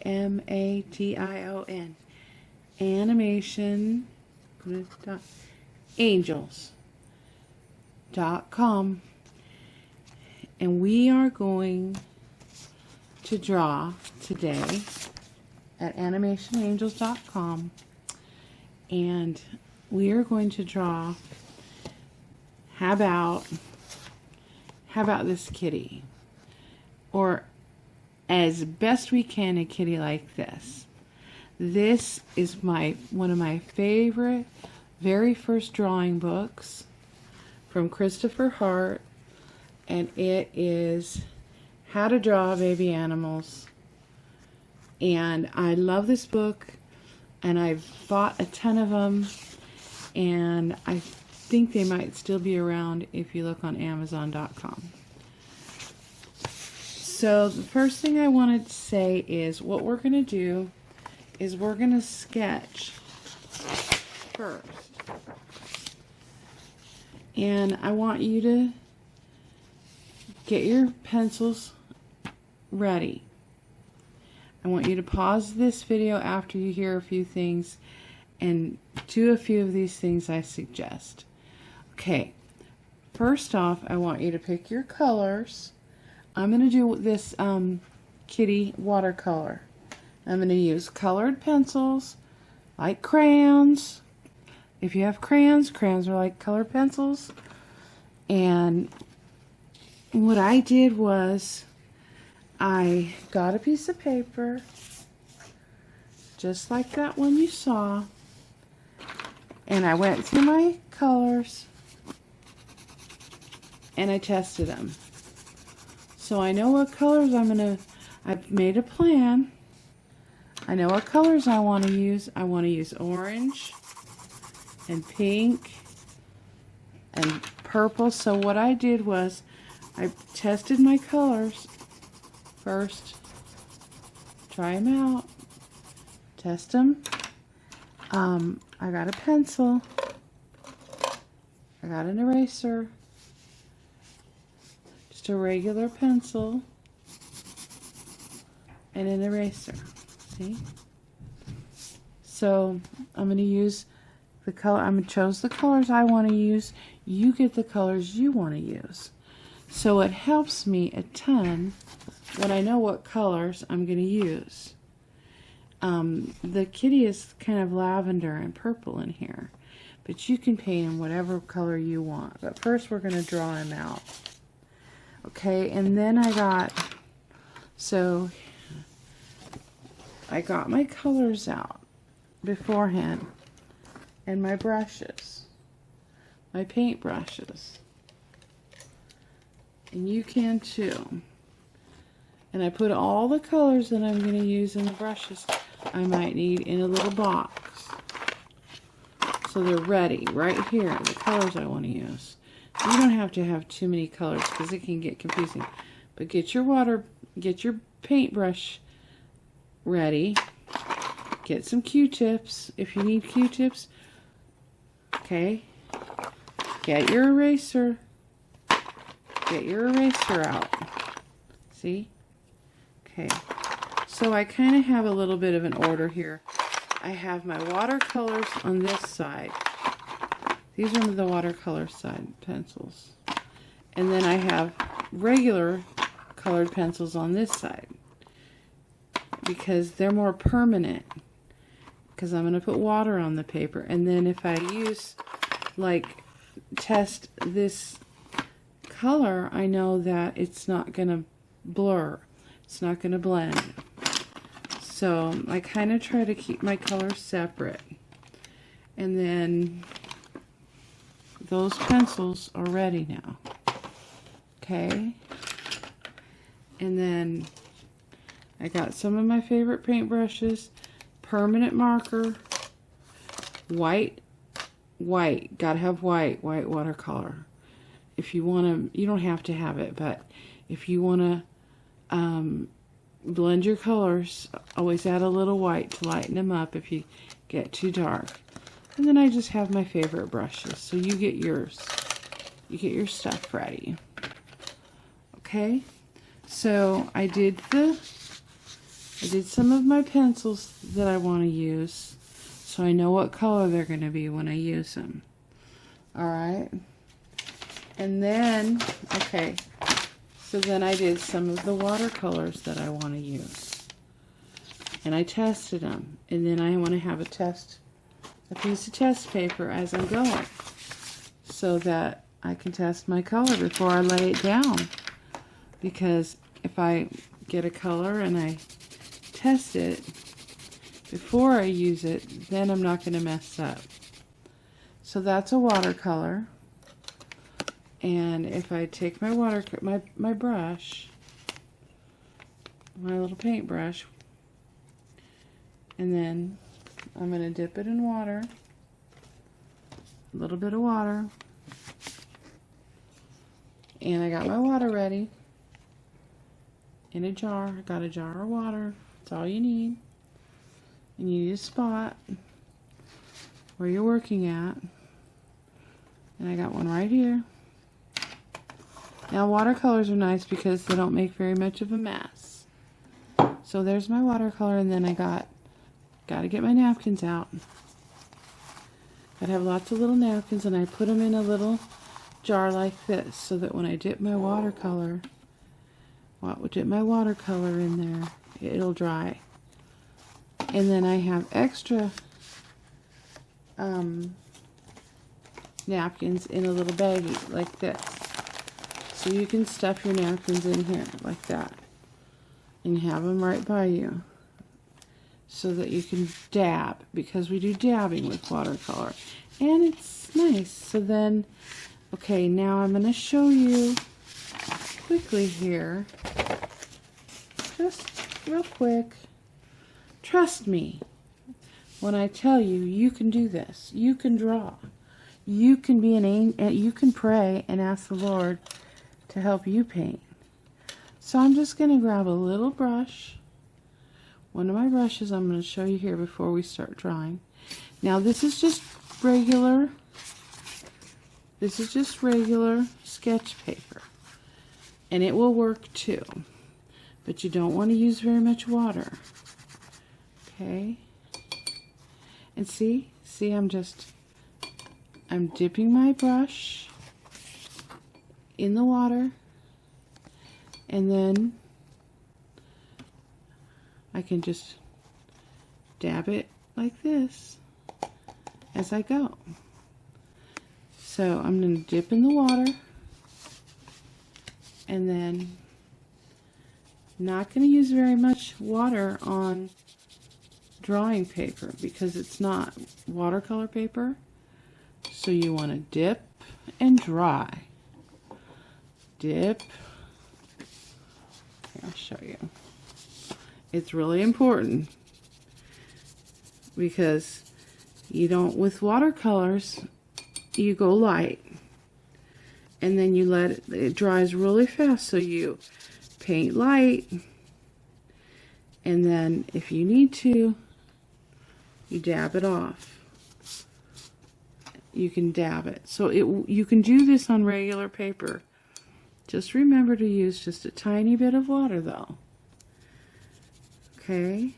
Animation. Animation angels.com, and we are going to draw today at animationangels.com, and we are going to draw how about this kitty, or as best we can a kitty like this. This is one of my favorite very first drawing books from Christopher Hart, and it is How to Draw Baby Animals. And I love this book, and I've bought a ton of them, and I think they might still be around if you look on Amazon.com. So the first thing I wanted to say is what we're going to do is we're going to sketch first. And I want you to get your pencils ready. I want you to pause this video after you hear a few things and do a few of these things I suggest. Okay, first off, I want you to pick your colors. I'm going to do this kitty watercolor. I'm going to use colored pencils, like crayons. If you have crayons, crayons are like colored pencils. And what I did was I got a piece of paper, just like that one you saw, and I went through my colors and I tested them. So I know what colors I've made a plan. I know what colors I want to use. I want to use orange and pink and purple. So what I did was I tested my colors first, try them out, test them. I got a pencil, I got an eraser, just a regular pencil and an eraser. See? So I'm going to use the color. I'm going to choose the colors I want to use. You get the colors you want to use. So it helps me a ton when I know what colors I'm going to use. The kitty is kind of lavender and purple in here, but you can paint him whatever color you want. But first we're going to draw him out. Okay, and then I got my colors out beforehand, and my brushes, my paint brushes, and you can too. And I put all the colors that I'm going to use in the brushes I might need in a little box, so they're ready right here, the colors I want to use. You don't have to have too many colors because it can get confusing, but get your paintbrush ready. Get some Q-tips if you need Q-tips. Okay. Get your eraser. Get your eraser out. See? Okay. So I kind of have a little bit of an order here. I have my watercolors on this side. These are the watercolor side pencils. And then I have regular colored pencils on this side, because they're more permanent, because I'm going to put water on the paper. And then if I use, test this color, I know that it's not going to blur. It's not going to blend. So I kind of try to keep my colors separate. And then those pencils are ready now. Okay? And then I got some of my favorite paintbrushes, permanent marker, white, gotta have white watercolor. If you want to, you don't have to have it, but if you want to blend your colors, always add a little white to lighten them up if you get too dark. And then I just have my favorite brushes, so you get yours. You get your stuff ready. Okay, so I did the I did some of my pencils that I want to use, so I know what color they're going to be when I use them. Alright? And then, okay, so then I did some of the watercolors that I want to use. And I tested them. And then I want to have a piece of test paper as I'm going, so that I can test my color before I lay it down. Because if I get a color and I test it before I use it, then I'm not going to mess up. So that's a watercolor. And if I take my my brush, my little paintbrush, and then I'm going to dip it in water, a little bit of water, and I got my water ready in a jar. I got a jar of water. That's all you need. And you need a spot where you're working at. And I got one right here. Now watercolors are nice because they don't make very much of a mess. So there's my watercolor, and then I got to get my napkins out. Gotta have lots of little napkins, and I put them in a little jar like this, so that when I dip my watercolor in there, it'll dry. And then I have extra napkins in a little baggie like this. So you can stuff your napkins in here like that and have them right by you so that you can dab, because we do dabbing with watercolor and it's nice. So then, okay, now I'm going to show you quickly here, just real quick. Trust me when I tell you, you can do this. You can draw. You can be an angel. You can pray and ask the Lord to help you paint. So I'm just going to grab a little brush. One of my brushes I'm going to show you here before we start drawing. Now this is just regular. This is just regular sketch paper. And it will work too. But you don't want to use very much water. Okay? And see, I'm dipping my brush in the water, and then I can just dab it like this as I go. So I'm going to dip in the water, and then not going to use very much water on drawing paper because it's not watercolor paper. So you want to dip and dry. Dip. Here, I'll show you. It's really important because you don't, with watercolors, you go light and then you let it dries really fast. So you paint light, and then if you need to, you dab it off. You can dab it. So you can do this on regular paper. Just remember to use just a tiny bit of water though. Okay?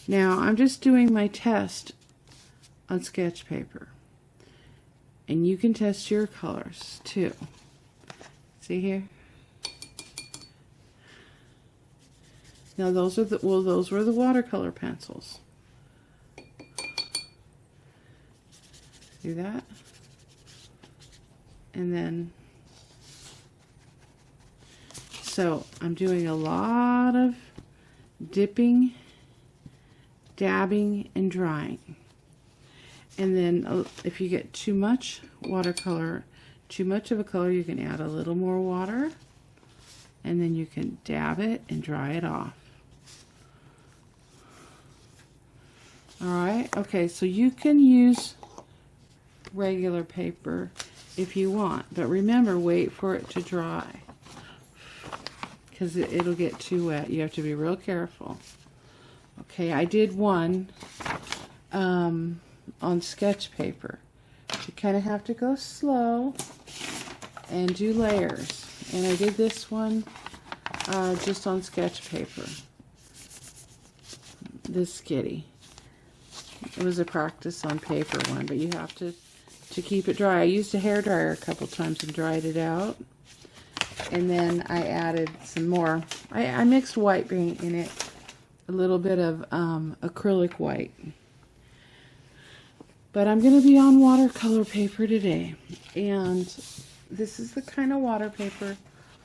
Now I'm just doing my test on sketch paper. And you can test your colors too. See here? Now those were the watercolor pencils. Do that, and then so I'm doing a lot of dipping, dabbing, and drying. And then if you get too much watercolor, too much of a color, you can add a little more water, and then you can dab it and dry it off. Alright, okay, so you can use regular paper if you want, but remember, wait for it to dry because it'll get too wet. You have to be real careful. Okay, I did one on sketch paper. You kind of have to go slow and do layers, and I did this one just on sketch paper. this kitty. It was a practice on paper one, but you have to keep it dry. I used a hairdryer a couple times and dried it out. And then I added some more. I mixed white paint in it, a little bit of acrylic white. But I'm going to be on watercolor paper today. And this is the kind of water paper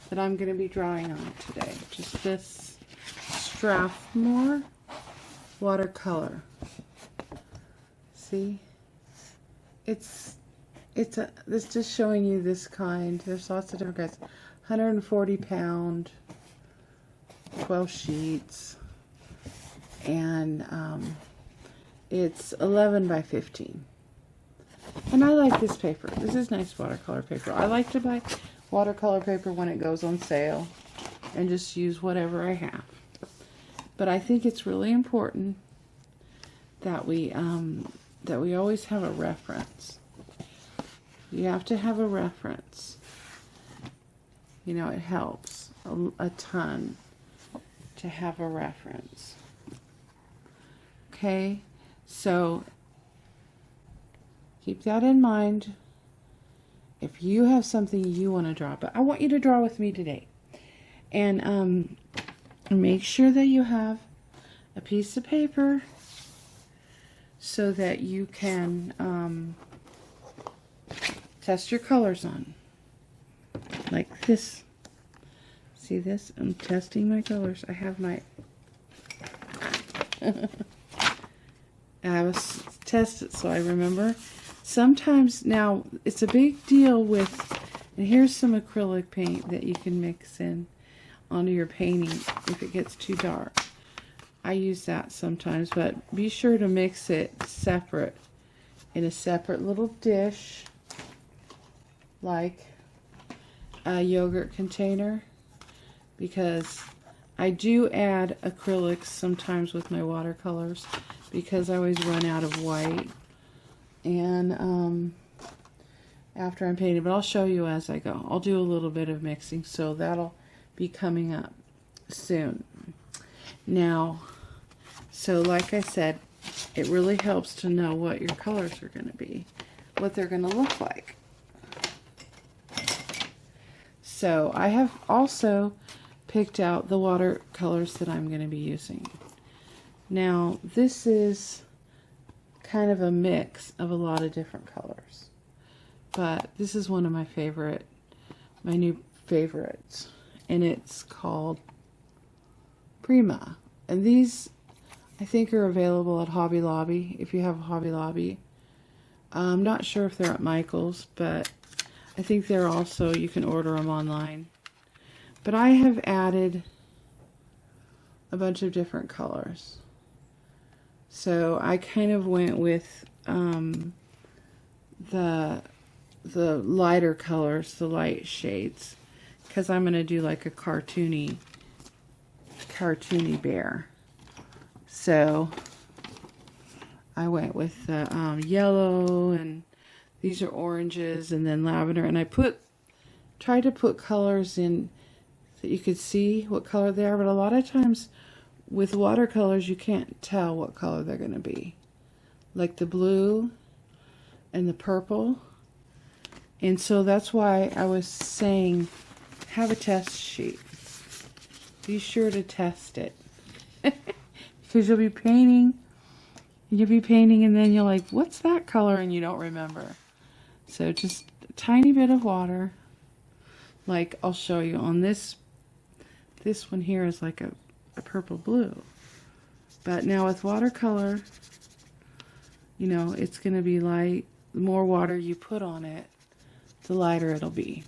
that I'm going to be drawing on today. Just this Strathmore watercolor. See? This just showing you this kind. There's lots of different kinds. 140 pound, 12 sheets, and it's 11 by 15. And I like this paper. This is nice watercolor paper. I like to buy watercolor paper when it goes on sale and just use whatever I have. But I think it's really important that we always have a reference. You have to have a reference. You know, it helps a ton to have a reference. Okay, so keep that in mind if you have something you want to draw. But I want you to draw with me today. And make sure that you have a piece of paper so that you can test your colors on. Like this. See this? I'm testing my colors. I have my... I was tested so I remember. Sometimes, now, it's a big deal with... And here's some acrylic paint that you can mix in onto your painting if it gets too dark. I use that sometimes, but be sure to mix it separate in a separate little dish, like a yogurt container, because I do add acrylics sometimes with my watercolors because I always run out of white and after I'm painting, but I'll show you as I go. I'll do a little bit of mixing, so that'll be coming up soon. Now, so like I said, it really helps to know what your colors are going to be, what they're going to look like. So I have also picked out the watercolors that I'm going to be using. Now this is kind of a mix of a lot of different colors, but this is one of my new favorites, and it's called Prima. And these I think are available at Hobby Lobby if you have a Hobby Lobby. I'm not sure if they're at Michael's, but I think they're also, you can order them online. But I have added a bunch of different colors. So I kind of went with the lighter colors, the light shades, because I'm going to do like a cartoony bear. So I went with the yellow, and these are oranges, and then lavender, and I tried to put colors in that you could see what color they are, but a lot of times with watercolors you can't tell what color they're going to be. Like the blue and the purple. And so that's why I was saying have a test sheet. Be sure to test it. Because you'll be painting and then you're like, what's that color? And you don't remember. So just a tiny bit of water. Like I'll show you on this one here is like a purple blue. But now with watercolor, you know, it's going to be light. The more water you put on it, the lighter it'll be.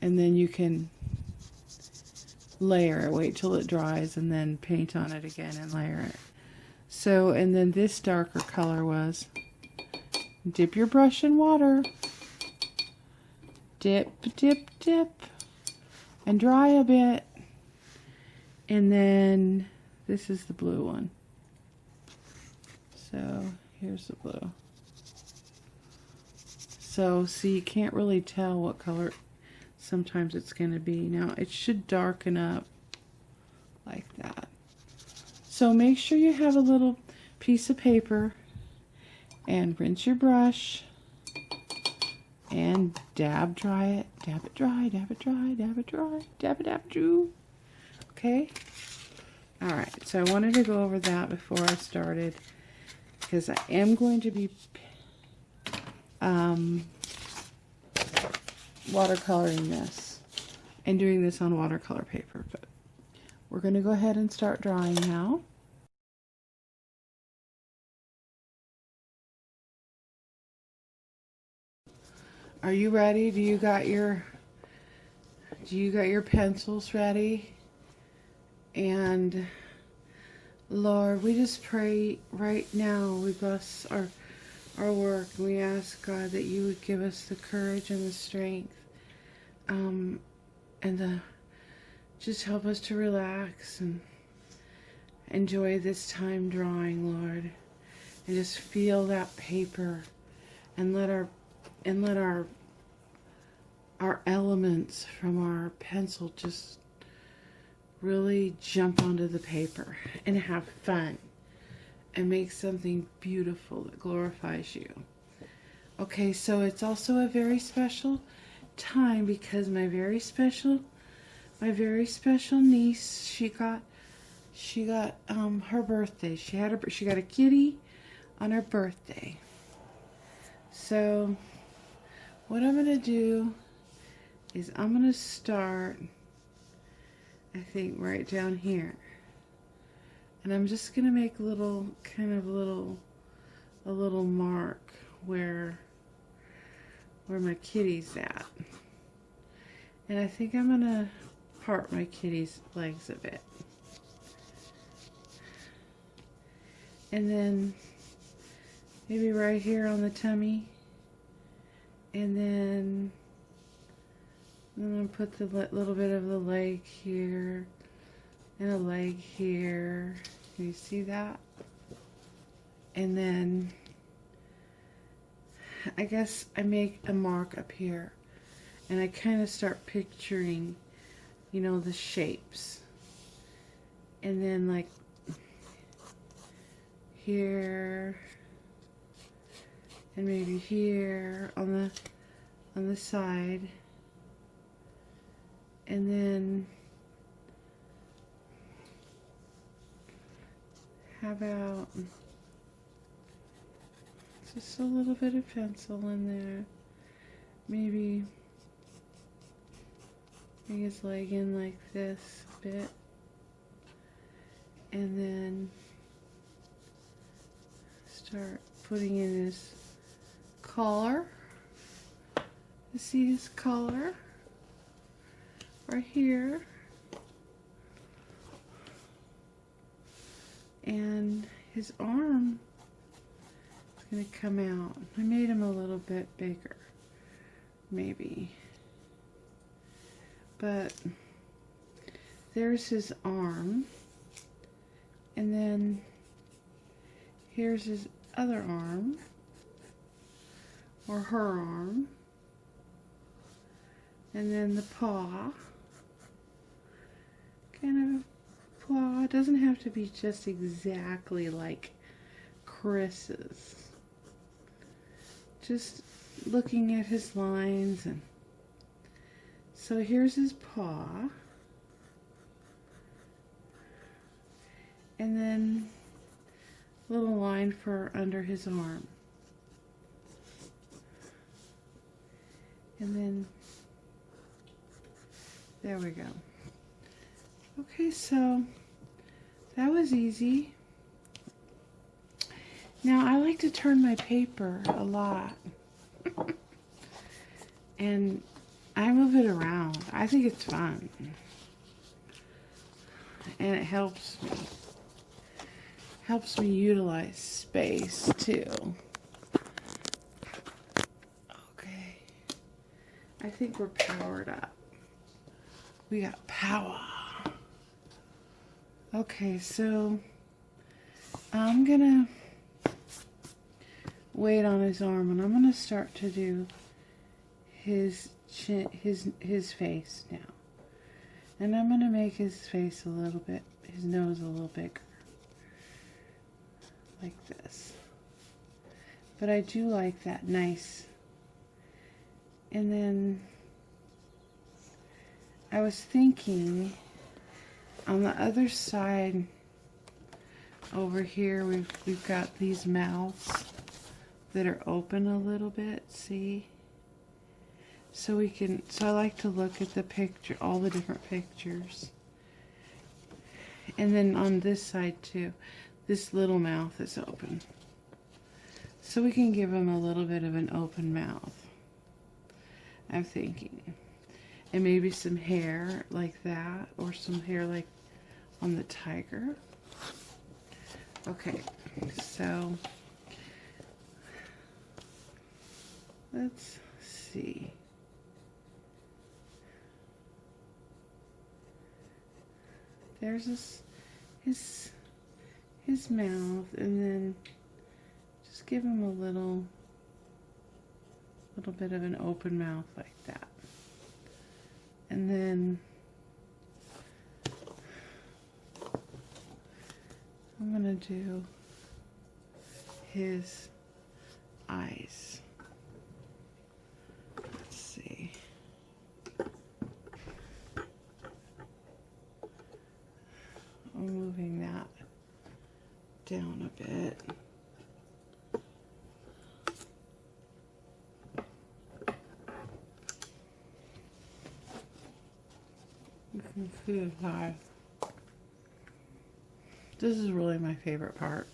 And then you can layer it, wait till it dries, and then paint on it again and layer it. So, and then this darker color was, dip your brush in water, dip, dip, dip, and dry a bit. And then this is the blue one. So here's the blue. So see, you can't really tell what color sometimes it's going to be. Now it should darken up like that. So make sure you have a little piece of paper and rinse your brush and dab dry it. Dab it dry, dab it dry, dab it dry, dab it, dab it, dry. Okay? Alright, so I wanted to go over that before I started because I am going to be watercoloring this and doing this on watercolor paper, but we're going to go ahead and start drawing now. Are you ready? Do you got your pencils ready? And Lord, we just pray right now. We bless our work, and we ask God that you would give us the courage and the strength, and just help us to relax and enjoy this time drawing, Lord, and just feel that paper, and let our elements from our pencil just really jump onto the paper and have fun and make something beautiful that glorifies you. Okay, so it's also a very special time because my very special niece, she got her birthday. She got a kitty on her birthday. So what I'm gonna do is I'm gonna start, I think, right down here, and I'm just gonna make a little mark where my kitty's at, and I think I'm gonna part my kitty's legs a bit, and then maybe right here on the tummy, and then I'm going to put the little bit of the leg here and a leg here. Can you see that? And then I guess I make a mark up here, and I kind of start picturing, you know, the shapes. And then like here, and maybe here on the side, and then how about just a little bit of pencil in there, maybe bring his leg in like this a bit, and then start putting in his collar. You see his collar right here, and his arm is going to come out. I made him a little bit bigger, maybe, but there's his arm, and then here's his other arm, or her arm, and then the paw, kind of paw. It doesn't have to be just exactly like Chris's. Just looking at his lines, and so here's his paw, and then a little line for under his arm, and then there we go. Okay, so that was easy. Now I like to turn my paper a lot and I move it around. I think it's fun, and it helps me utilize space too. Okay, I think we're powered up. We got power. Okay, so I'm gonna wait on his arm, and I'm gonna start to do his chin, his face now. And I'm gonna make his face a little bit, his nose a little bigger. like this. But I do like that nice. And then I was thinking on the other side over here we've got these mouths that are open a little bit, see? So I like to look at the picture, all the different pictures. And then on this side too, this little mouth is open. So we can give him a little bit of an open mouth, I'm thinking. And maybe some hair like that, or some hair like on the tiger. Okay, so let's see. There's his mouth, and then just give him a little bit of an open mouth like that. And then I'm gonna do his eyes. Let's see. I'm moving that down a bit. You can see his eye. This is really my favorite part,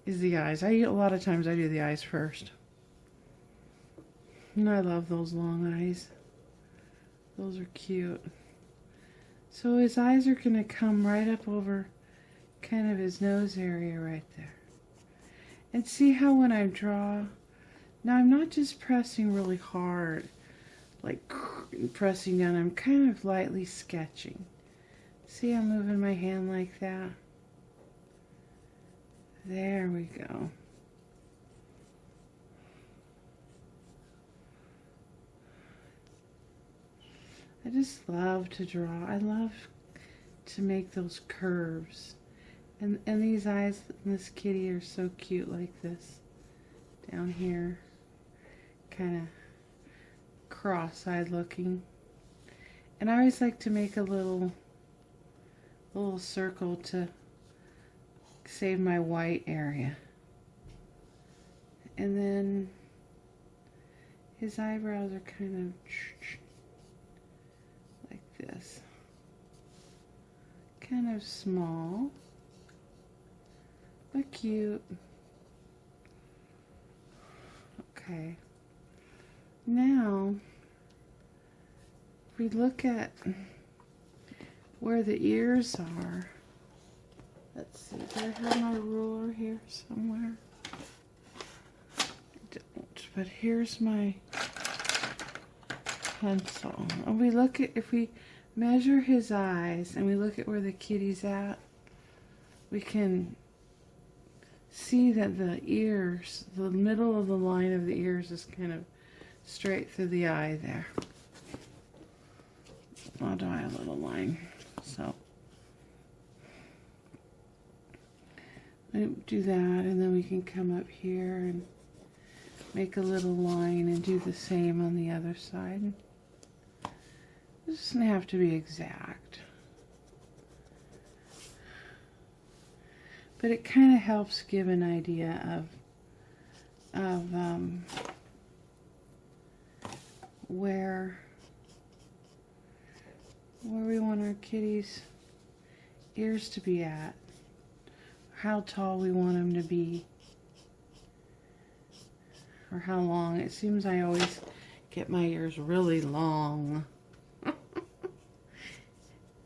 is the eyes. A lot of times I do the eyes first. And I love those long eyes. Those are cute. So his eyes are going to come right up over kind of his nose area right there. And see how when I draw, now I'm not just pressing really hard, like pressing down, I'm kind of lightly sketching. See, I'm moving my hand like that. There we go. I just love to draw. I love to make those curves. And these eyes in this kitty are so cute like this. Down here. Kind of cross-eyed looking. And I always like to make a little circle to save my white area. And then his eyebrows are kind of like this. Kind of small, but cute. Okay. Now, if we look at where the ears are, let's see, do I have my ruler here somewhere? I don't, but here's my pencil. And we look at, if we measure his eyes and we look at where the kitty's at, we can see that the ears, the middle of the line of the ears is kind of straight through the eye there. I'll draw a little line. So I do that, and then we can come up here and make a little line and do the same on the other side. It doesn't have to be exact, but it kind of helps give an idea of where we want our kitty's ears to be at, how tall we want them to be, or how long. It seems I always get my ears really long.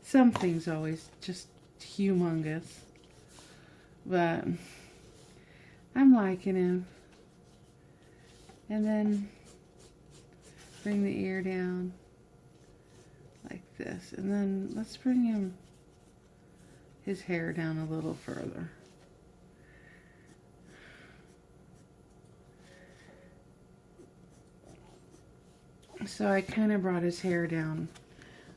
Something's always just humongous, but I'm liking him. And then bring the ear down like this, and then let's bring his hair down a little further. So I kind of brought his hair down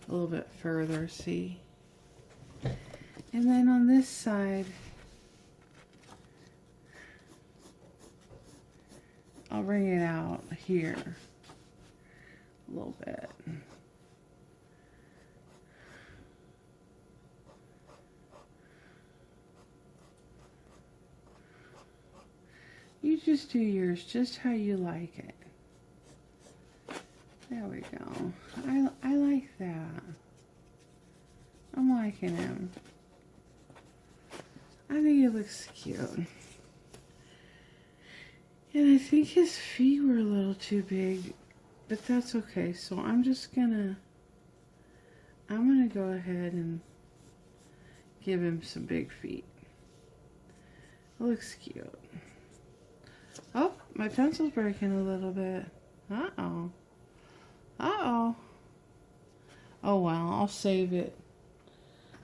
a little bit further, see? And then on this side, I'll bring it out here a little bit. You just do yours just how you like it. There we go. I like that. I'm liking him. I think it looks cute. And I think his feet were a little too big, but that's okay. So I'm gonna go ahead and give him some big feet. It looks cute. Oh, my pencil's breaking a little bit. Uh-oh. Uh-oh. Oh, well, I'll save it.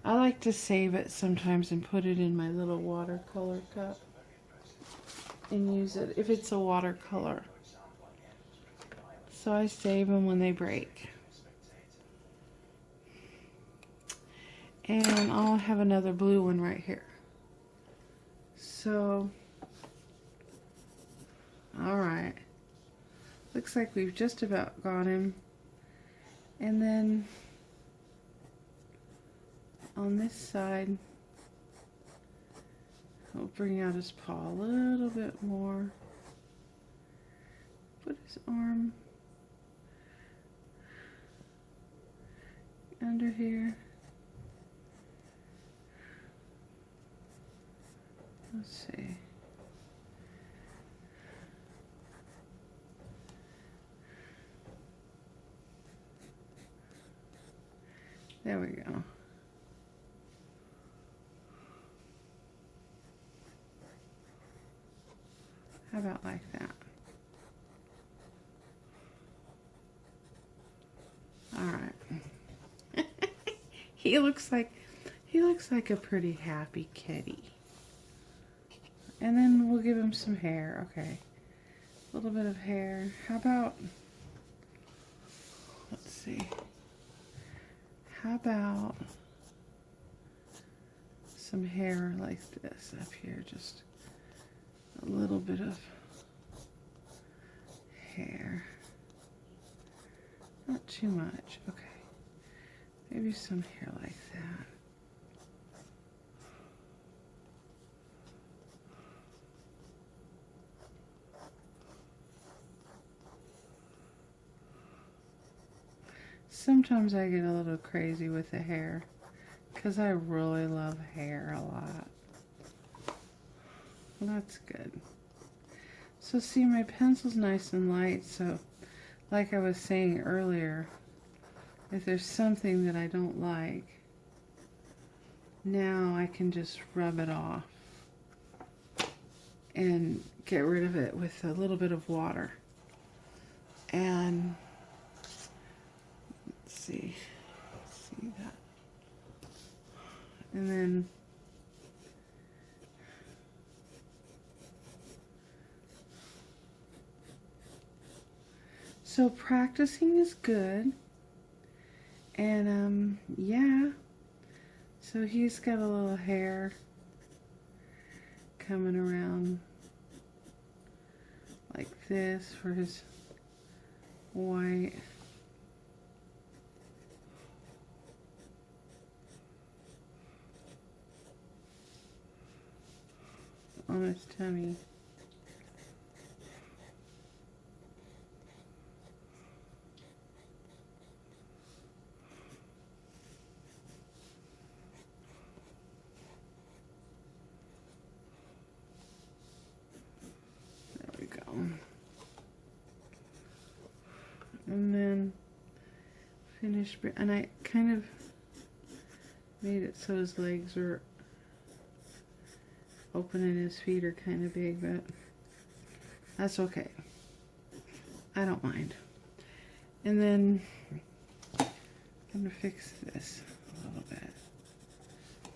I like to save it sometimes and put it in my little watercolor cup and use it if it's a watercolor. So I save them when they break. And I'll have another blue one right here. So, alright. Looks like we've just about got him. And then on this side, we'll bring out his paw a little bit more. Put his arm under here. Let's see. There we go. How about like that? All right. He looks like a pretty happy kitty. And then we'll give him some hair. Okay. A little bit of hair. How about, let's see. How about some hair like this up here? Just a little bit of hair. Not too much. Okay. Maybe some hair like that. Sometimes I get a little crazy with the hair because I really love hair a lot. Well, that's good. So see, my pencil's nice and light, so like I was saying earlier, if there's something that I don't like, now I can just rub it off and get rid of it with a little bit of water. And see that, and then so practicing is good, and yeah, so he's got a little hair coming around like this for his white. On his tummy. There we go. And then finish, and I kind of made it so his legs are open and his feet are kind of big, but that's okay. I don't mind. And then I'm gonna fix this a little bit.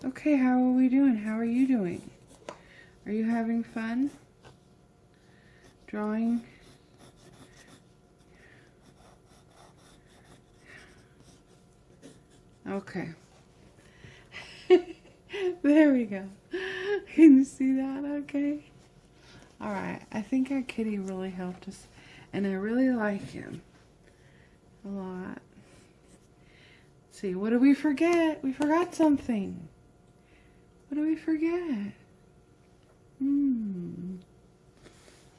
Okay, how are we doing? How are you doing? Are you having fun drawing? Okay. There we go. Can you see that? Okay. Alright, I think our kitty really helped us, and I really like him a lot. Let's see, what did we forget? We forgot something. What did we forget?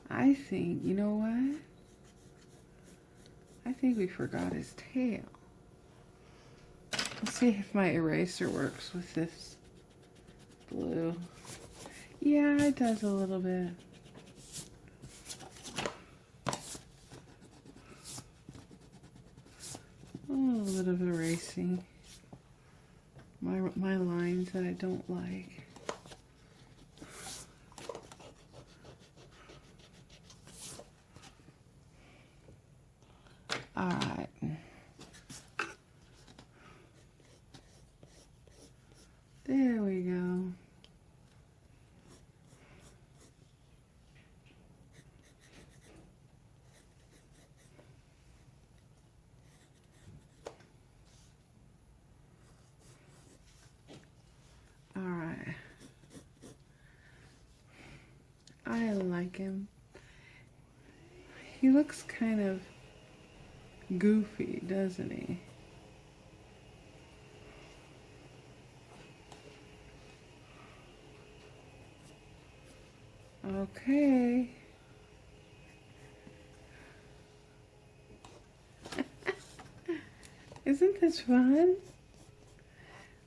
I think, you know what? I think we forgot his tail. Let's see if my eraser works with this blue. Yeah, it does a little bit. Oh, a little bit of erasing. My lines that I don't like. Alright. There we go. Alright. I like him. He looks kind of goofy, doesn't he? Okay. Isn't this fun?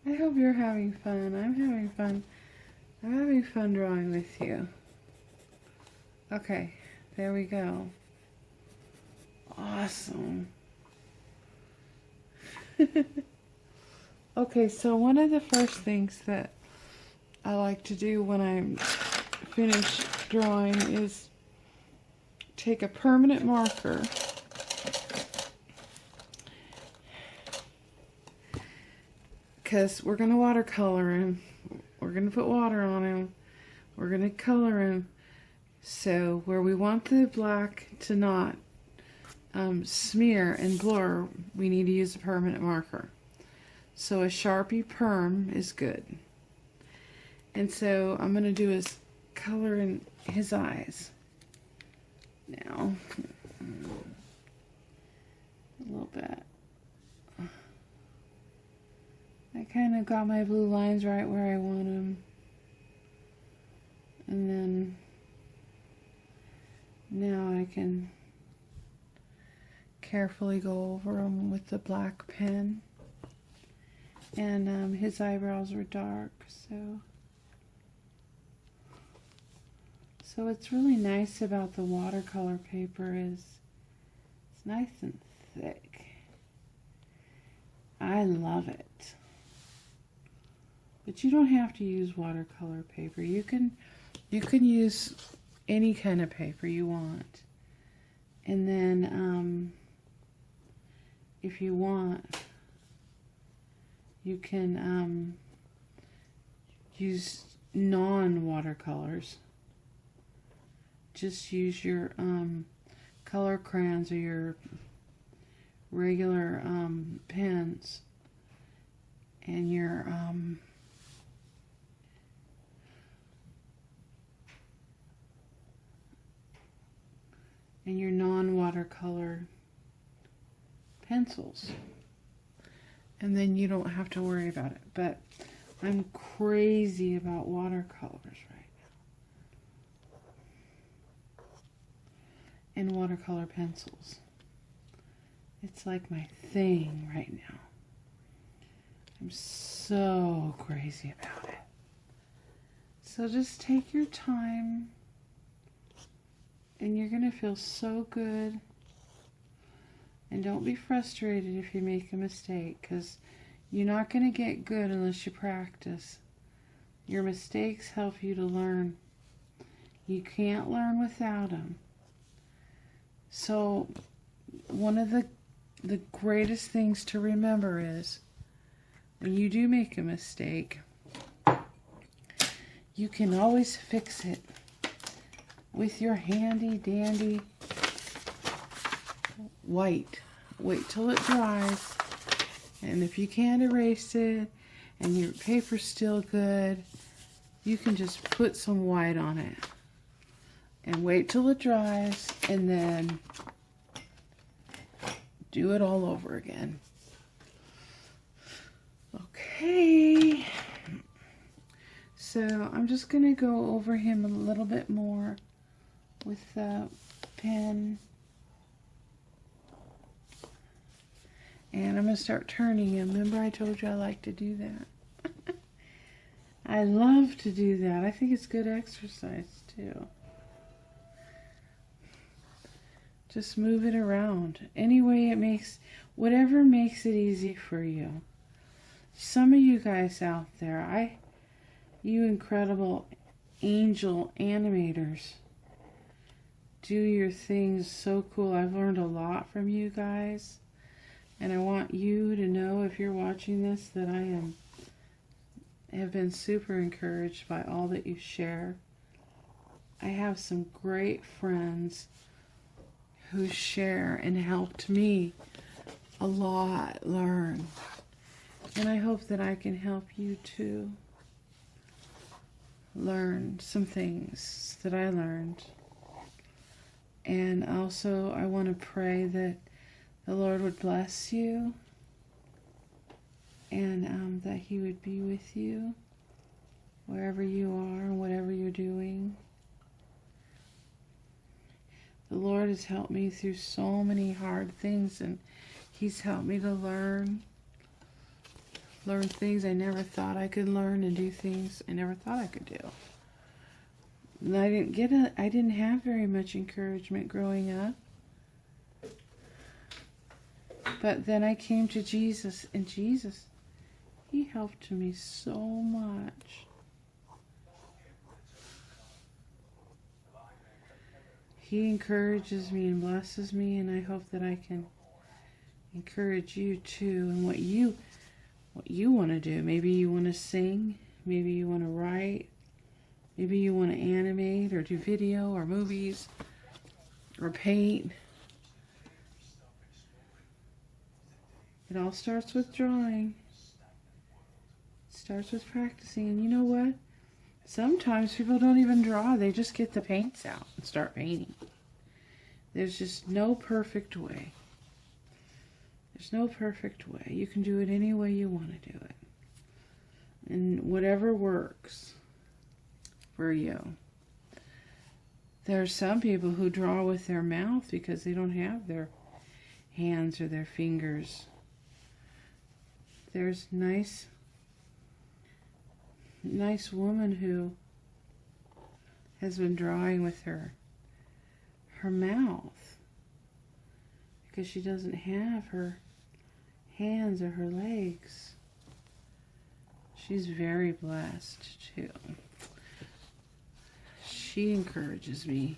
I hope you're having fun. I'm having fun. I'm having fun drawing with you. Okay, there we go. Awesome. Okay, so one of the first things that I like to do when I'm finished drawing is take a permanent marker because we're going to watercolor him. We're going to put water on him. We're going to color him. So where we want the black to not smear and blur, we need to use a permanent marker. So a Sharpie perm is good. And so I'm going to do is color in his eyes now. A little bit. I kind of got my blue lines right where I want them. And then now I can carefully go over them with the black pen. And his eyebrows were dark, so what's really nice about the watercolor paper is it's nice and thick. I love it. But you don't have to use watercolor paper. You can use any kind of paper you want. And then if you want, you can use non-watercolors. Just use your color crayons or your regular pens and your non-watercolor pencils. And then you don't have to worry about it. But I'm crazy about watercolors right now. And watercolor pencils. It's like my thing right now. I'm so crazy about it. So just take your time. And you're going to feel so good. And don't be frustrated if you make a mistake, because you're not going to get good unless you practice. Your mistakes help you to learn. You can't learn without them. So one of the greatest things to remember is when you do make a mistake, you can always fix it with your handy dandy white. Wait till it dries, and if you can't erase it and your paper's still good, you can just put some white on it and wait till it dries, and then do it all over again. Okay, so I'm just going to go over him a little bit more with the pen. And I'm going to start turning him. Remember I told you I like to do that. I love to do that. I think it's good exercise too. Just move it around. Any way it makes, whatever makes it easy for you. Some of you guys out there, you incredible angel animators, do your things so cool. I've learned a lot from you guys. And I want you to know, if you're watching this, that I have been super encouraged by all that you share. I have some great friends who share and helped me a lot learn. And I hope that I can help you too learn some things that I learned. And also I want to pray that the Lord would bless you, and that He would be with you wherever you are and whatever you're doing. The Lord has helped me through so many hard things, and He's helped me to learn things I never thought I could learn, and do things I never thought I could do. And I didn't have very much encouragement growing up. But then I came to Jesus, and Jesus, He helped me so much. He encourages me and blesses me, and I hope that I can encourage you too in what you want to do. Maybe you want to sing, maybe you want to write, maybe you want to animate or do video or movies or paint. It all starts with drawing. It starts with practicing. And you know what? Sometimes people don't even draw. They just get the paints out and start painting. There's just no perfect way. There's no perfect way. You can do it any way you want to do it. And whatever works for you. There are some people who draw with their mouth because they don't have their hands or their fingers. There's nice woman who has been drawing with her mouth because she doesn't have her hands or her legs. She's very blessed too. She encourages me.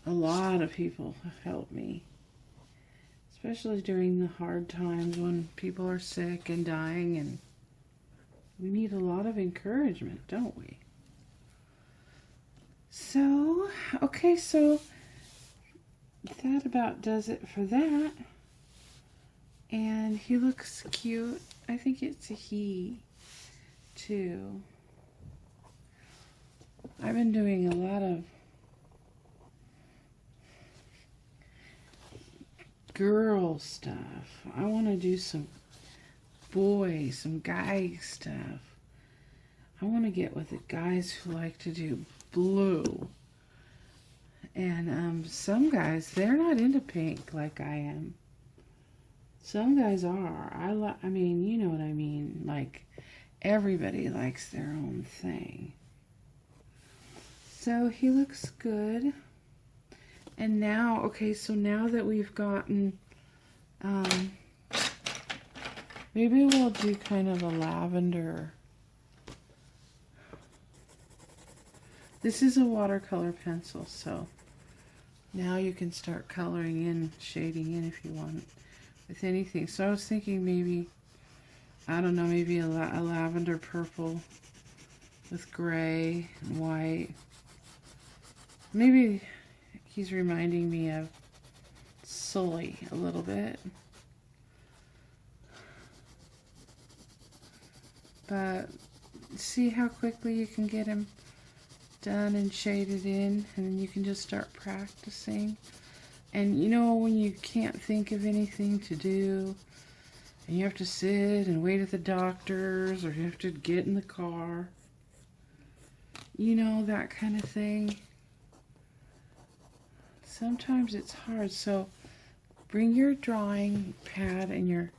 A lot of people have helped me. Especially during the hard times when people are sick and dying, and we need a lot of encouragement, don't we? So, okay, so that about does it for that. And he looks cute. I think it's a he, too. I've been doing a lot of girl stuff. I want to do some guy stuff. I want to get with the guys who like to do blue. And some guys, they're not into pink like I am. Some guys are. I mean, you know what I mean. Like, everybody likes their own thing. So he looks good. And now, okay, so now that we've gotten, maybe we'll do kind of a lavender. This is a watercolor pencil, so now you can start coloring in, shading in if you want with anything. So I was thinking maybe, I don't know, maybe a lavender purple with gray and white. Maybe he's reminding me of Sully a little bit. But see how quickly you can get him done and shaded in, and then you can just start practicing. And you know, when you can't think of anything to do, and you have to sit and wait at the doctor's, or you have to get in the car, you know, that kind of thing. Sometimes it's hard, so bring your drawing pad and your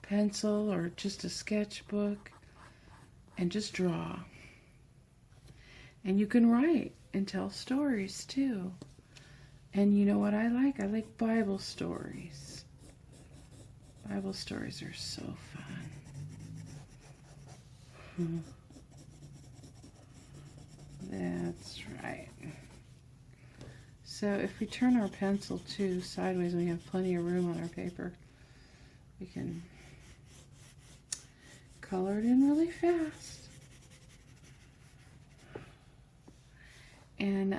pencil or just a sketchbook and just draw. And you can write and tell stories too. And you know what I like? I like Bible stories. Bible stories are so fun. That's right. So if we turn our pencil too sideways and we have plenty of room on our paper, we can color it in really fast. And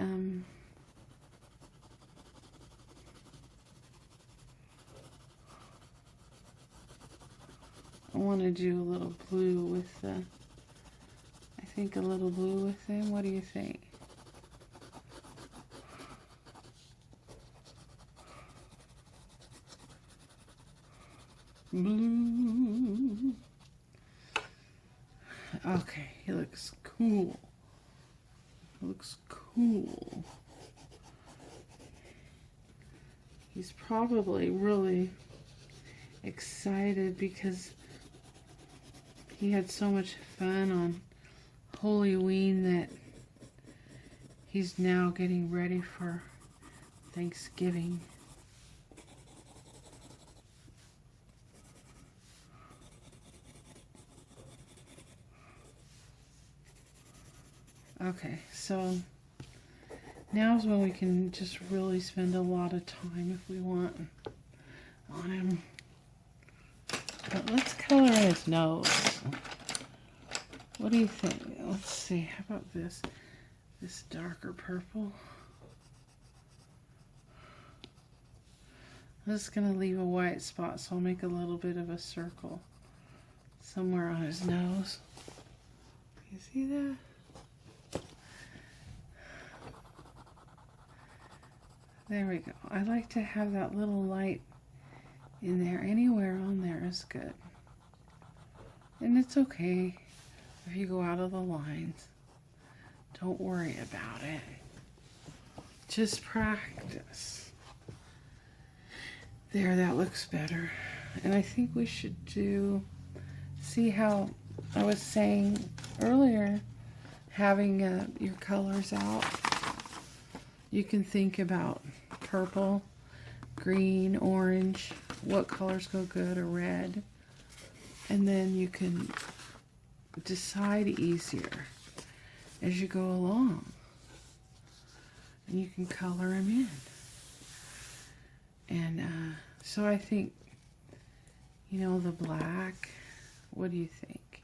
I want to do a little blue with the, I think a little blue with them. What do you think? Blue. Okay, he looks cool. Looks cool. He's probably really excited because he had so much fun on Halloween that he's now getting ready for Thanksgiving. Okay, so now's when we can just really spend a lot of time if we want on him. But let's color in his nose. What do you think? Let's see, how about this? This darker purple. I'm just going to leave a white spot, so I'll make a little bit of a circle somewhere on his nose. You see that? There we go. I like to have that little light in there. Anywhere on there is good. And it's okay if you go out of the lines. Don't worry about it. Just practice. There, that looks better. And I think we should see how I was saying earlier, having your colors out. You can think about purple, green, orange, what colors go good, or red. And then you can decide easier as you go along. And you can color them in. And so I think, you know, the black, what do you think?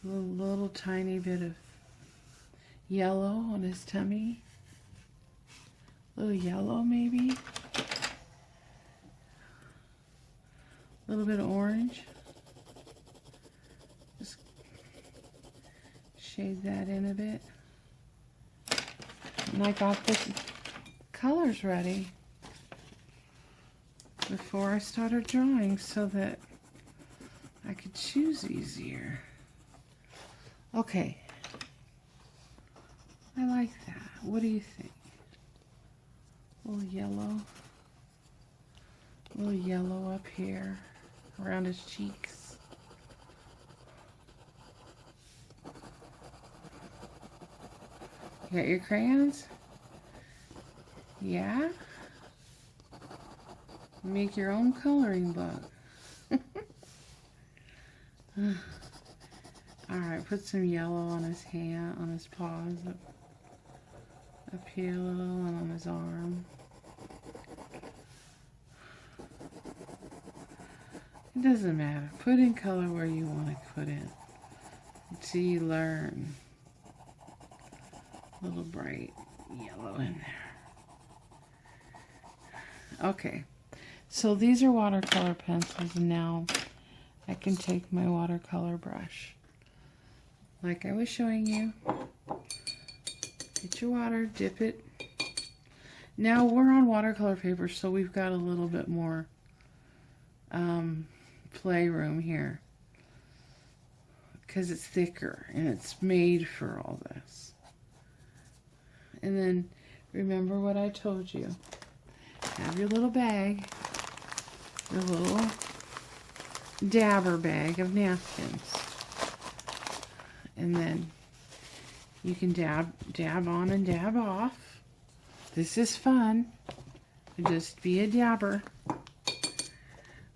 A little tiny bit of yellow on his tummy. A little yellow maybe. A little bit of orange. Just shade that in a bit. And I got the colors ready before I started drawing so that I could choose easier. Okay. I like that. What do you think? A little yellow up here around his cheeks. You got your crayons? Yeah? Make your own coloring book. Alright, put some yellow on his hand, on his paws, up here a little, and on his arm. It doesn't matter. Put in color where you want to put in until you learn. A little bright yellow in there. Okay, so these are watercolor pencils, and now I can take my watercolor brush like I was showing you. get your water, dip it. Now we're on watercolor paper, so we've got a little bit more playroom here because it's thicker and it's made for all this. And then remember what I told you. Have your little bag, your little dabber bag of napkins. And then you can dab on and dab off. This is fun. Just be a dabber.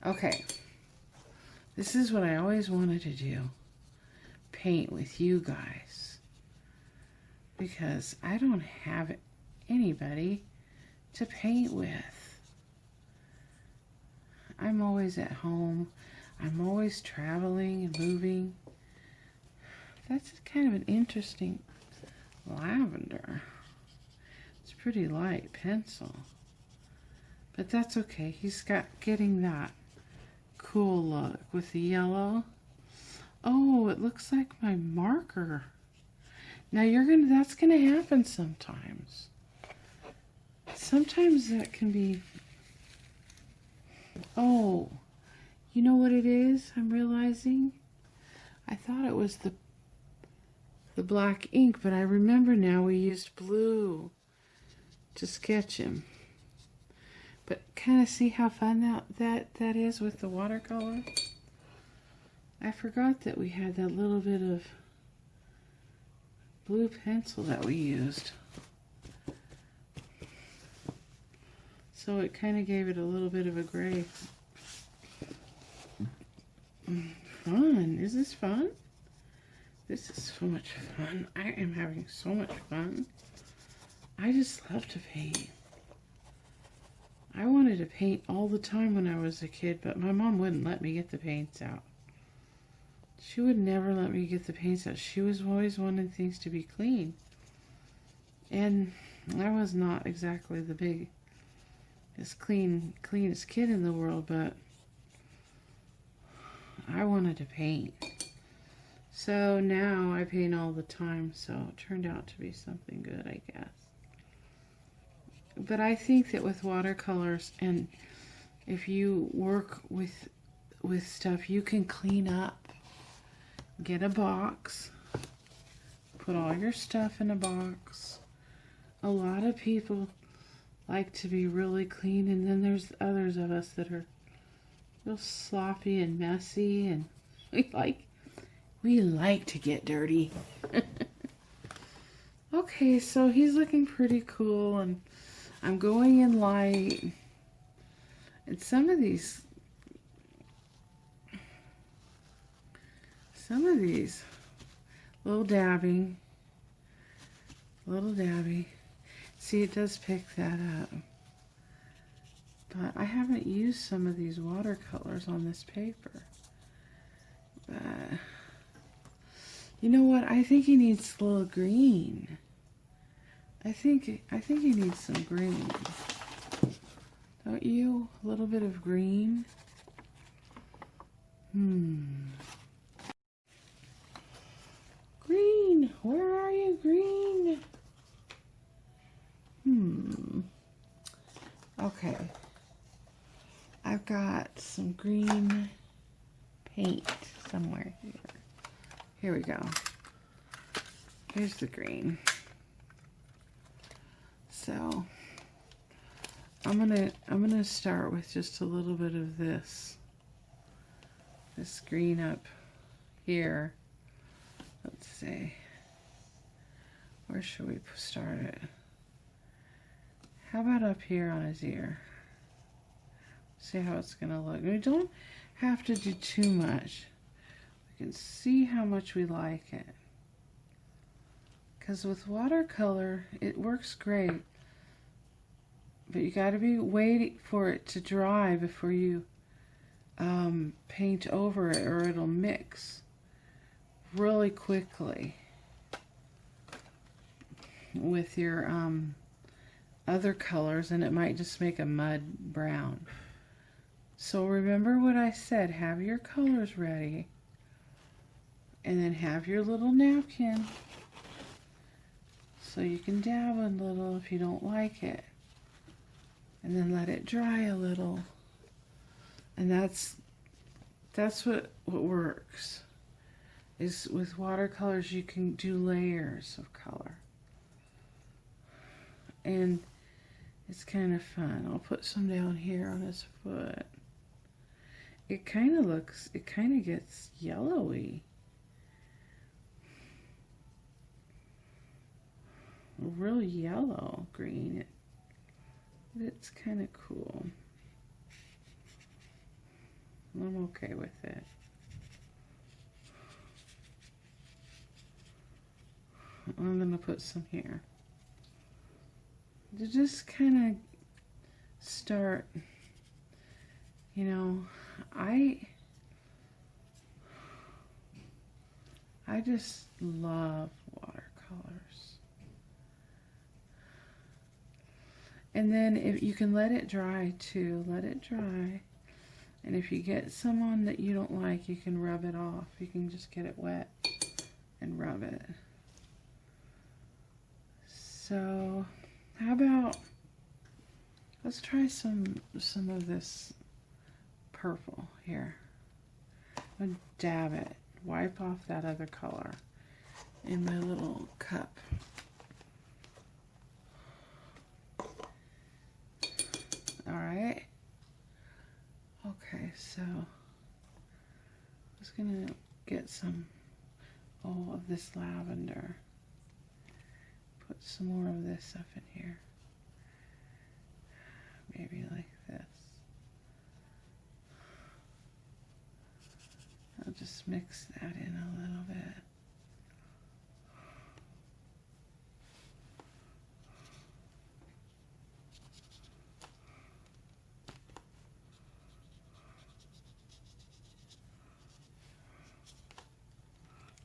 Okay. This is what I always wanted to do. Paint with you guys. Because I don't have anybody to paint with. I'm always at home. I'm always traveling and moving. That's kind of an interesting lavender. It's a pretty light pencil. But that's okay. He's getting that cool look with the yellow. Oh, it looks like my marker. Now that's gonna happen sometimes. Sometimes that can be, oh, you know what it is? I'm realizing I thought it was the black ink, but I remember now we used blue to sketch him. But kind of see how fun that is with the watercolor. I forgot that we had that little bit of blue pencil that we used. So it kind of gave it a little bit of a gray. Fun. Is this fun? This is so much fun. I am having so much fun. I just love to paint. I wanted to paint all the time when I was a kid, but my mom wouldn't let me get the paints out. She would never let me get the paints out. She was always wanting things to be clean. And I was not exactly the biggest cleanest kid in the world, but I wanted to paint. So now I paint all the time, so it turned out to be something good, I guess. But I think that with watercolors, and if you work with stuff, you can clean up. Get a box. Put all your stuff in a box. A lot of people like to be really clean, and then there's others of us that are real sloppy and messy, and we like to get dirty. Okay, so he's looking pretty cool, and I'm going in light. And some of these little dabby. See, it does pick that up. But I haven't used some of these watercolors on this paper. But you know what? I think he needs a little green. I think he needs some green. Don't you? A little bit of green. Green, where are you, green? Okay. I've got some green paint somewhere here. Here we go. Here's the green. So I'm gonna start with just a little bit of this green up here. Let's see, where should we start it? How about up here on his ear? See how it's gonna look. We don't have to do too much. We can see how much we like it. Because with watercolor, it works great. But you got to be waiting for it to dry before you paint over it, or it'll mix really quickly with your other colors, and it might just make a mud brown. So remember what I said, have your colors ready, and then have your little napkin So you can dab a little if you don't like it. And then let it dry a little. And that's what works. Is with watercolors you can do layers of color. And it's kind of fun. I'll put some down here on his foot. It kind of gets yellowy. Real yellow green. It's kind of cool. I'm okay with it. I'm going to put some here. To just kind of start, you know, I just love watercolors. And then if you can let it dry too, let it dry. And if you get some on that you don't like, you can rub it off. You can just get it wet and rub it. So how about, let's try some of this purple here. I'm gonna dab it, wipe off that other color in my little cup. All right. Okay, so I'm just gonna get some of this lavender. Put some more of this up in here. Maybe like this. I'll just mix that in a little bit.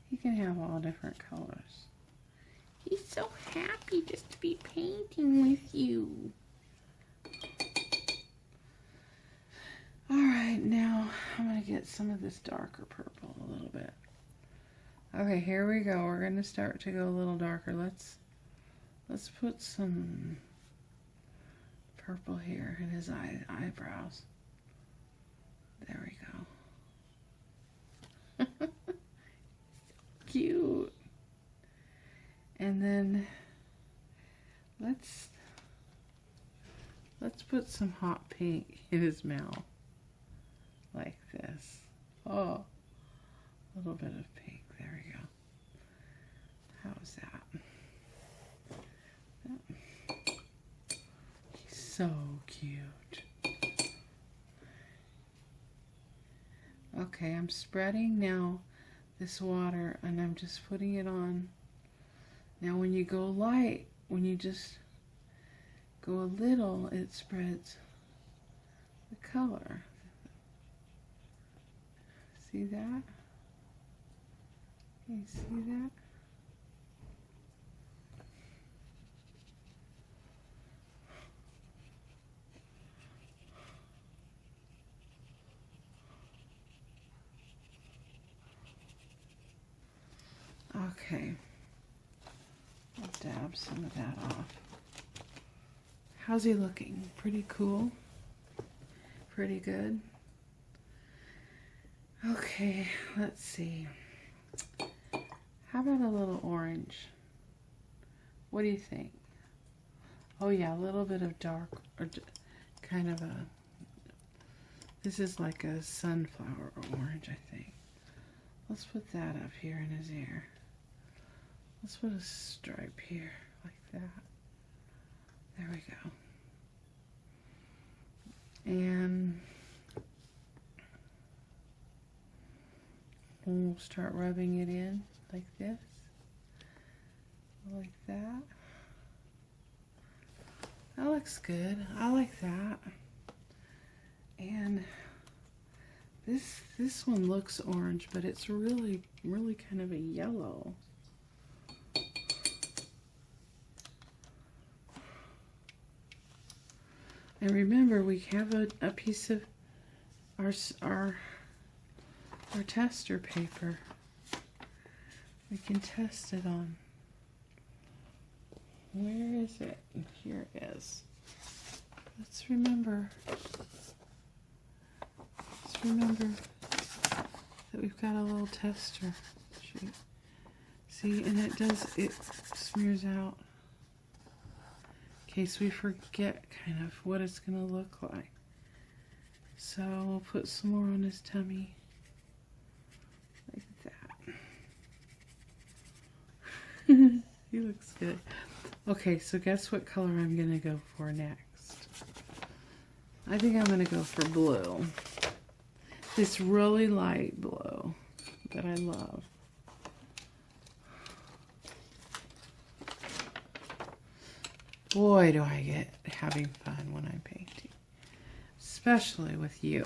You can have all different colors. He's so happy just to be painting with you. Alright, now I'm going to get some of this darker purple a little bit. Okay, here we go. We're going to start to go a little darker. Let's put some purple here in his eyebrows. There we go. Cute. And then let's put some hot pink in his mouth like this. Oh, a little bit of pink. There we go. How's that? He's so cute. Okay, I'm spreading now this water and I'm just putting it on. Now when you go light, when you just go a little, it spreads the color. See that? Can you see that? Okay. I'll dab some of that off. How's he looking? Pretty cool? Pretty good? Okay, let's see. How about a little orange? What do you think? Oh yeah, a little bit of dark, or kind of a, this is like a sunflower orange, I think. Let's put that up here in his ear. Let's put a stripe here, like that. There we go. And we'll start rubbing it in like this. Like that. That looks good. I like that. And this one looks orange, but it's really kind of a yellow. And remember, we have a piece of our tester paper. We can test it on. Where is it? Here it is. Let's remember. Let's remember that we've got a little tester. See, and it smears out in case we forget kind of what it's going to look like. So we'll put some more on his tummy. Like that. He looks good. Okay, so guess what color I'm going to go for next? I think I'm going to go for blue. This really light blue that I love. Boy, do I get having fun when I'm painting. Especially with you.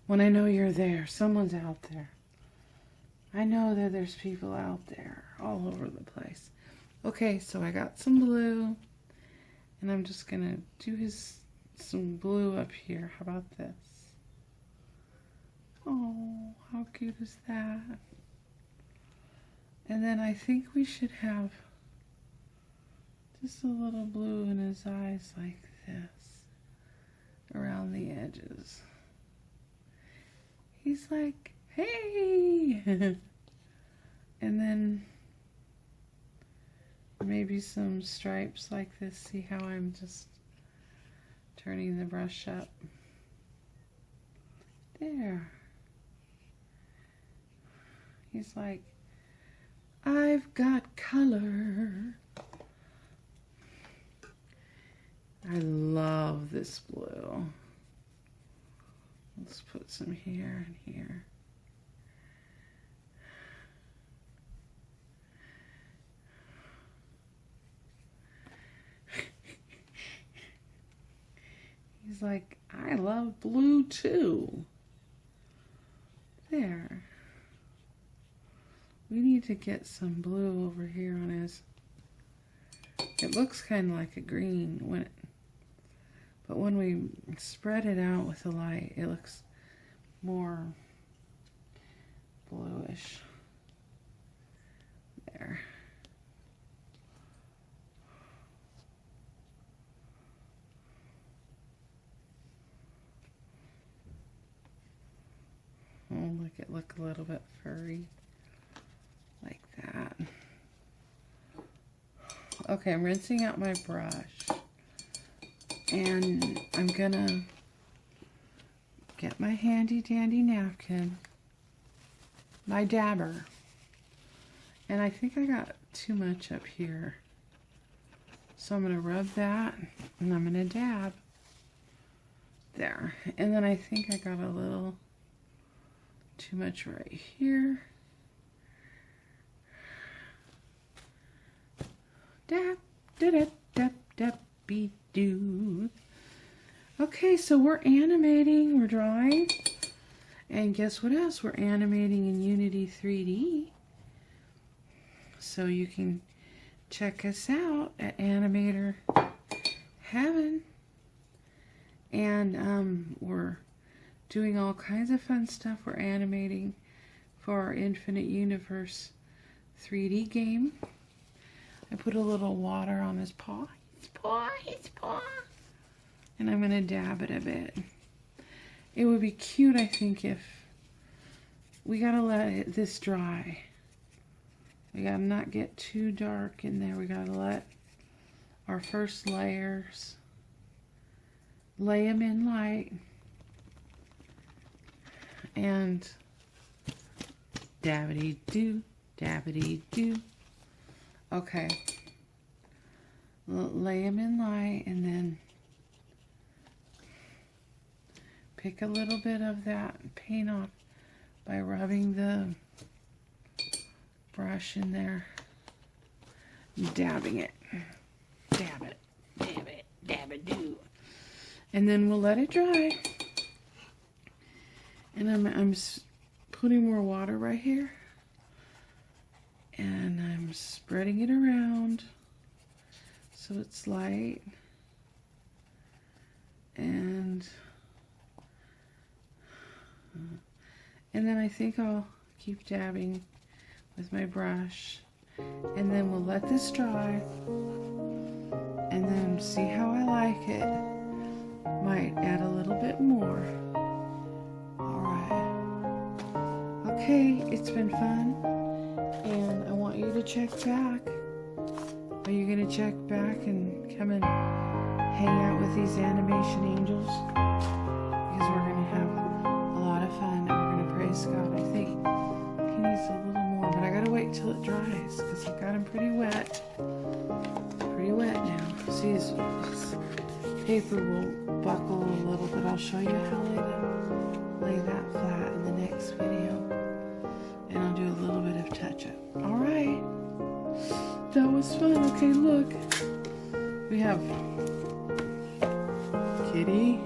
When I know you're there, someone's out there. I know that there's people out there all over the place. Okay, so I got some blue. And I'm just going to do some blue up here. How about this? Oh, how cute is that? And then I think we should have just a little blue in his eyes like this, around the edges. He's like, hey! And then maybe some stripes like this. See how I'm just turning the brush up? There. He's like, I've got color. I love this blue. Let's put some here and here. He's like, I love blue too. There. We need to get some blue over here on his. It looks kind of like a green but when we spread it out with the light, it looks more bluish. There. Oh, look a little bit furry. Like that. Okay, I'm rinsing out my brush. And I'm gonna get my handy dandy napkin, my dabber. And I think I got too much up here. So I'm gonna rub that and I'm gonna dab. There. And then I think I got a little too much right here. Dab, da da dab, dab, be do. Okay, so we're animating, we're drawing. And guess what else? We're animating in Unity 3D. So you can check us out at Animator Heaven. And we're doing all kinds of fun stuff. We're animating for our Infinite Universe 3D game. I put a little water on his paw. His paw. And I'm going to dab it a bit. It would be cute, I think, if we got to let this dry. We got to not get too dark in there. We got to let our first layers, lay them in light. And dabbity-doo, dabbity-doo. Okay. Lay them in light and then pick a little bit of that paint off by rubbing the brush in there, dabbing it. Dab it, dab it, dab it, do. And then we'll let it dry. And I'm putting more water right here. And I'm spreading it around so it's light. And then I think I'll keep dabbing with my brush. and then we'll let this dry, and then see how I like it. Might add a little bit more. Alright. Okay, it's been fun, and I want you to check back. Are you going to check back and come and hang out with these animation angels? Because we're going to have a lot of fun, and we're going to praise God. I think he needs a little more, but I got to wait till it dries because I've got him pretty wet. Pretty wet now. See, his paper will buckle a little bit. I'll show you how to lay that flat in the next video. And I'll do a little bit of touch-up. Alright. That was fun. Okay, look. We have Kitty.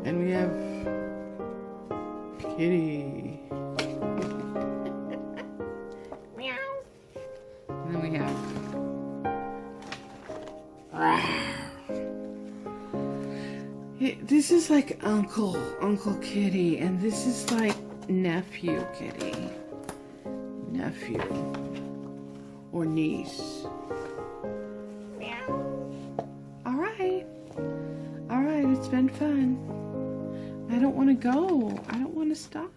And we have Kitty. Meow. And then we have this is like Uncle Kitty, and this is like Nephew Kitty. Nephew. Or niece. Meow. Alright. Alright, it's been fun. I don't want to go. I don't want to stop.